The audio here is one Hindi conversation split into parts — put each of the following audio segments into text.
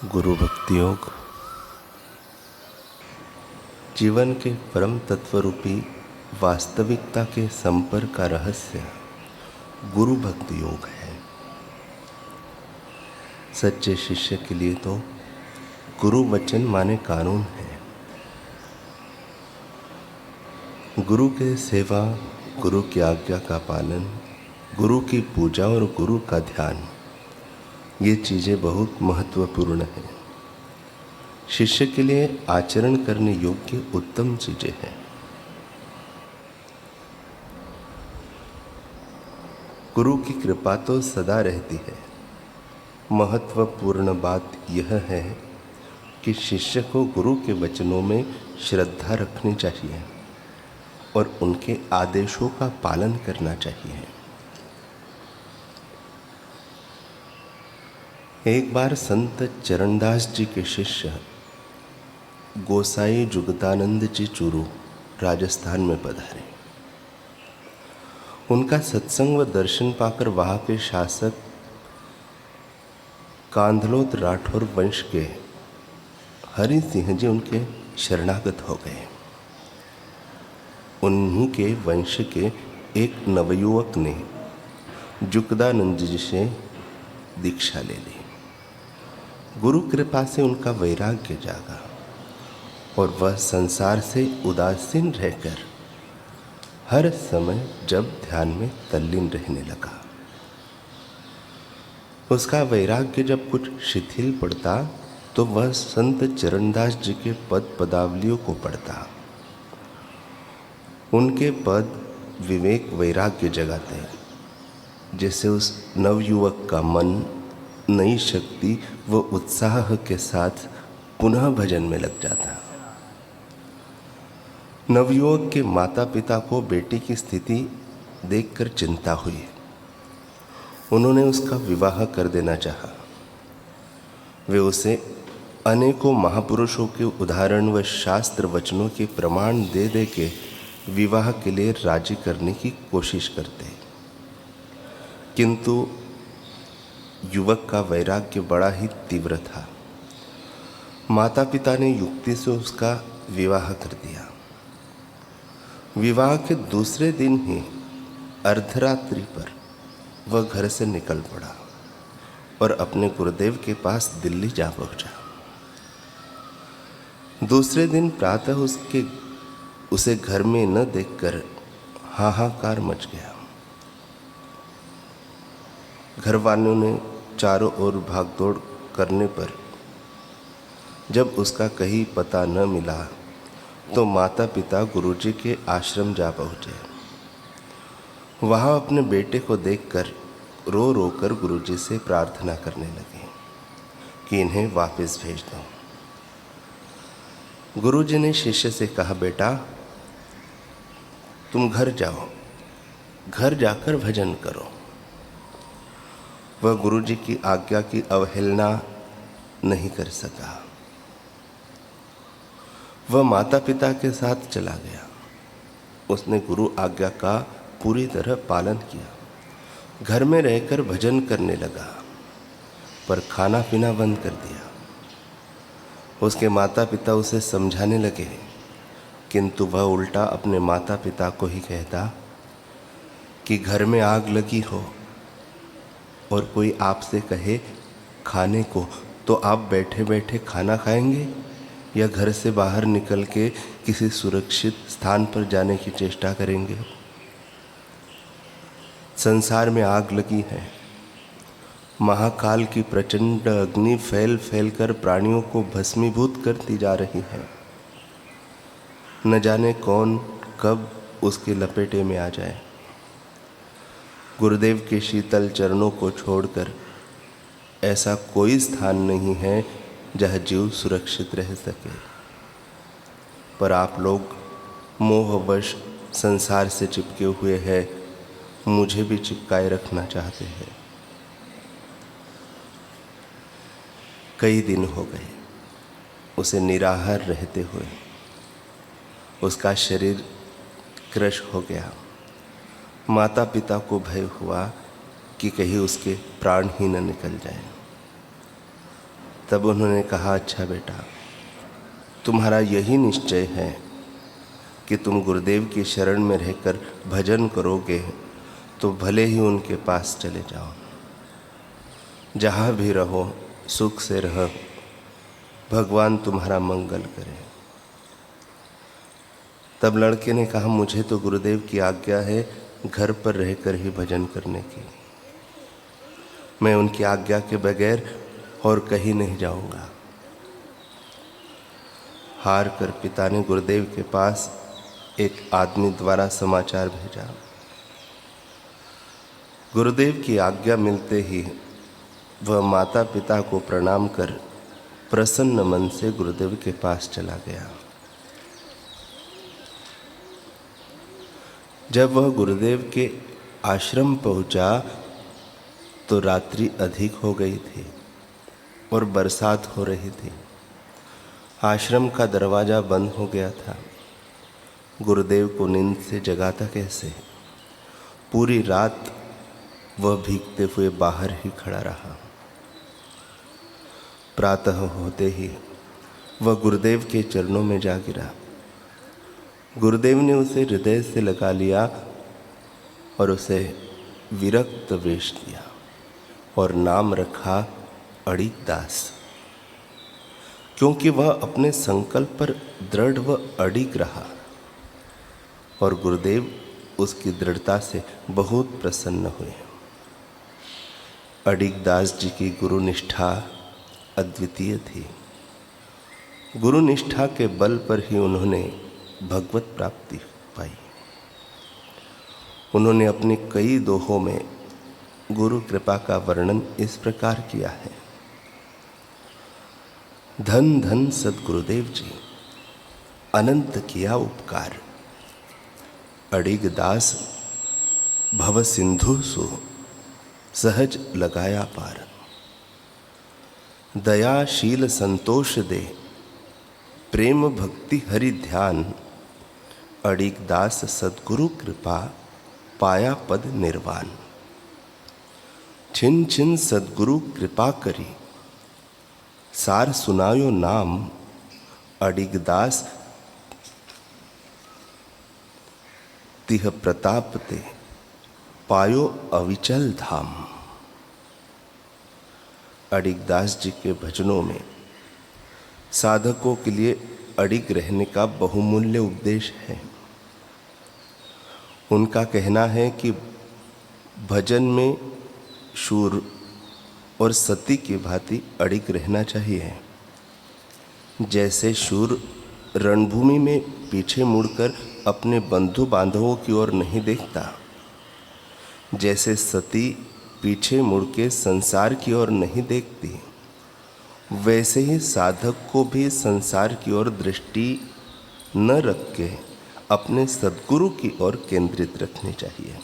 गुरु भक्ति योग जीवन के परम तत्व रूपी वास्तविकता के संपर्क का रहस्य गुरु भक्ति योग है। सच्चे शिष्य के लिए तो गुरु वचन माने कानून है। गुरु के सेवा, गुरु की आज्ञा का पालन, गुरु की पूजा और गुरु का ध्यान, ये चीज़ें बहुत महत्वपूर्ण हैं। शिष्य के लिए आचरण करने योग्य उत्तम चीजें हैं। गुरु की कृपा तो सदा रहती है। महत्वपूर्ण बात यह है कि शिष्य को गुरु के वचनों में श्रद्धा रखनी चाहिए और उनके आदेशों का पालन करना चाहिए। एक बार संत चरणदास जी के शिष्य गोसाई जुगतानंद जी चूरू राजस्थान में पधारे। उनका सत्संग व दर्शन पाकर वहां के शासक कांधलोत राठौर वंश के हरि सिंह जी उनके शरणागत हो गए। उन्हीं के वंश के एक नवयुवक ने जुगदानंद जी से दीक्षा ले ली। गुरु कृपा से उनका वैराग्य जागा और वह संसार से उदासीन रहकर हर समय जब ध्यान में तल्लीन रहने लगा। उसका वैराग्य जब कुछ शिथिल पड़ता तो वह संत चरणदास जी के पद पदावलियों को पढ़ता। उनके पद विवेक वैराग्य जगाते, जैसे उस नवयुवक का मन नई शक्ति व उत्साह के साथ पुनः भजन में लग जाता। नवयुवक के माता पिता को बेटी की स्थिति देखकर चिंता हुई। उन्होंने उसका विवाह कर देना चाहा। वे उसे अनेकों महापुरुषों के उदाहरण व शास्त्र वचनों के प्रमाण दे दे के विवाह के लिए राजी करने की कोशिश करते, किंतु युवक का वैराग्य बड़ा ही तीव्र था। माता पिता ने युक्ति से उसका विवाह कर दिया। विवाह के दूसरे दिन ही अर्धरात्रि पर वह घर से निकल पड़ा और अपने गुरुदेव के पास दिल्ली जा पहुंचा। दूसरे दिन प्रातः उसे घर में न देखकर हाहाकार मच गया। घर वालों ने चारों ओर भागदौड़ करने पर जब उसका कहीं पता न मिला तो माता पिता गुरुजी के आश्रम जा पहुँचे। वहाँ अपने बेटे को देखकर रो रो कर गुरुजी से प्रार्थना करने लगे कि इन्हें वापस भेज दो। गुरुजी ने शिष्य से कहा, बेटा तुम घर जाओ, घर जाकर भजन करो। वह गुरुजी की आज्ञा की अवहेलना नहीं कर सका। वह माता पिता के साथ चला गया। उसने गुरु आज्ञा का पूरी तरह पालन किया। घर में रहकर भजन करने लगा, पर खाना पीना बंद कर दिया। उसके माता पिता उसे समझाने लगे, किंतु वह उल्टा अपने माता पिता को ही कहता कि घर में आग लगी हो और कोई आपसे कहे खाने को, तो आप बैठे बैठे खाना खाएंगे या घर से बाहर निकल के किसी सुरक्षित स्थान पर जाने की चेष्टा करेंगे। संसार में आग लगी है। महाकाल की प्रचंड अग्नि फैल फैल कर प्राणियों को भस्मीभूत करती जा रही है। न जाने कौन कब उसके लपेटे में आ जाए। गुरुदेव के शीतल चरणों को छोड़कर ऐसा कोई स्थान नहीं है जहाँ जीव सुरक्षित रह सके। पर आप लोग मोहवश संसार से चिपके हुए हैं, मुझे भी चिपकाए रखना चाहते हैं। कई दिन हो गए उसे निराहार रहते हुए। उसका शरीर क्रश हो गया। माता पिता को भय हुआ कि कहीं उसके प्राण ही न निकल जाए। तब उन्होंने कहा, अच्छा बेटा, तुम्हारा यही निश्चय है कि तुम गुरुदेव की शरण में रहकर भजन करोगे तो भले ही उनके पास चले जाओ, जहाँ भी रहो सुख से रहो, भगवान तुम्हारा मंगल करे। तब लड़के ने कहा, मुझे तो गुरुदेव की आज्ञा है घर पर रहकर ही भजन करने की, मैं उनकी आज्ञा के बगैर और कहीं नहीं जाऊंगा। हार कर पिता ने गुरुदेव के पास एक आदमी द्वारा समाचार भेजा। गुरुदेव की आज्ञा मिलते ही वह माता पिता को प्रणाम कर प्रसन्न मन से गुरुदेव के पास चला गया। जब वह गुरुदेव के आश्रम पहुंचा तो रात्रि अधिक हो गई थी और बरसात हो रही थी। आश्रम का दरवाज़ा बंद हो गया था। गुरुदेव को नींद से जगाता कैसे? पूरी रात वह भीगते हुए बाहर ही खड़ा रहा। प्रातः होते ही वह गुरुदेव के चरणों में जा गिरा। गुरुदेव ने उसे हृदय से लगा लिया और उसे विरक्त वेश दिया और नाम रखा अड़िग दास, क्योंकि वह अपने संकल्प पर दृढ़ व अड़िग रहा और गुरुदेव उसकी दृढ़ता से बहुत प्रसन्न हुए। अड़िग दास जी की गुरु निष्ठा अद्वितीय थी। गुरु निष्ठा के बल पर ही उन्होंने भगवत प्राप्ति पाई। उन्होंने अपने कई दोहों में गुरु कृपा का वर्णन इस प्रकार किया है। धन धन सद्गुरुदेव जी, अनंत किया उपकार, अड़िग दास भव सिंधु सु, सहज लगाया पार। दयाशील संतोष दे, प्रेम भक्ति हरि ध्यान, अड़िग दास सद्गुरु कृपा, पाया पद निर्वाण। छिन छिन सद्गुरु कृपा करी, सार सुनायो नाम, अड़िग दास तिह प्रताप ते, पायो अविचल धाम। अड़िग दास जी के भजनों में साधकों के लिए अड़िग रहने का बहुमूल्य उपदेश है। उनका कहना है कि भजन में शूर और सती की भांति अड़िग रहना चाहिए। जैसे शूर रणभूमि में पीछे मुड़कर अपने बंधु बांधवों की ओर नहीं देखता, जैसे सती पीछे मुड़ के संसार की ओर नहीं देखती, वैसे ही साधक को भी संसार की ओर दृष्टि न रख के अपने सद्गुरु की ओर केंद्रित रखनी चाहिए।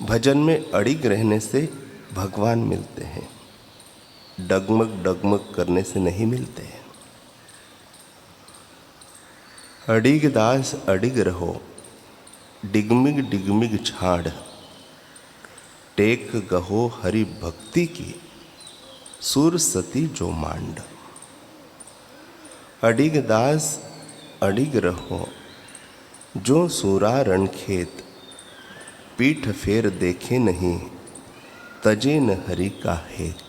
भजन में अड़िग रहने से भगवान मिलते हैं, डगमग डगमग करने से नहीं मिलते हैं। अड़िग दास अड़िग रहो, डिगमिग डिगमिग छाड़, टेक गहो हरि भक्ति की, सुर सती जो मांड। अड़िग दास अड़िग रहो, जो सूरा रणखेत, पीठ फेर देखे नहीं, तजे न हरि का हेत।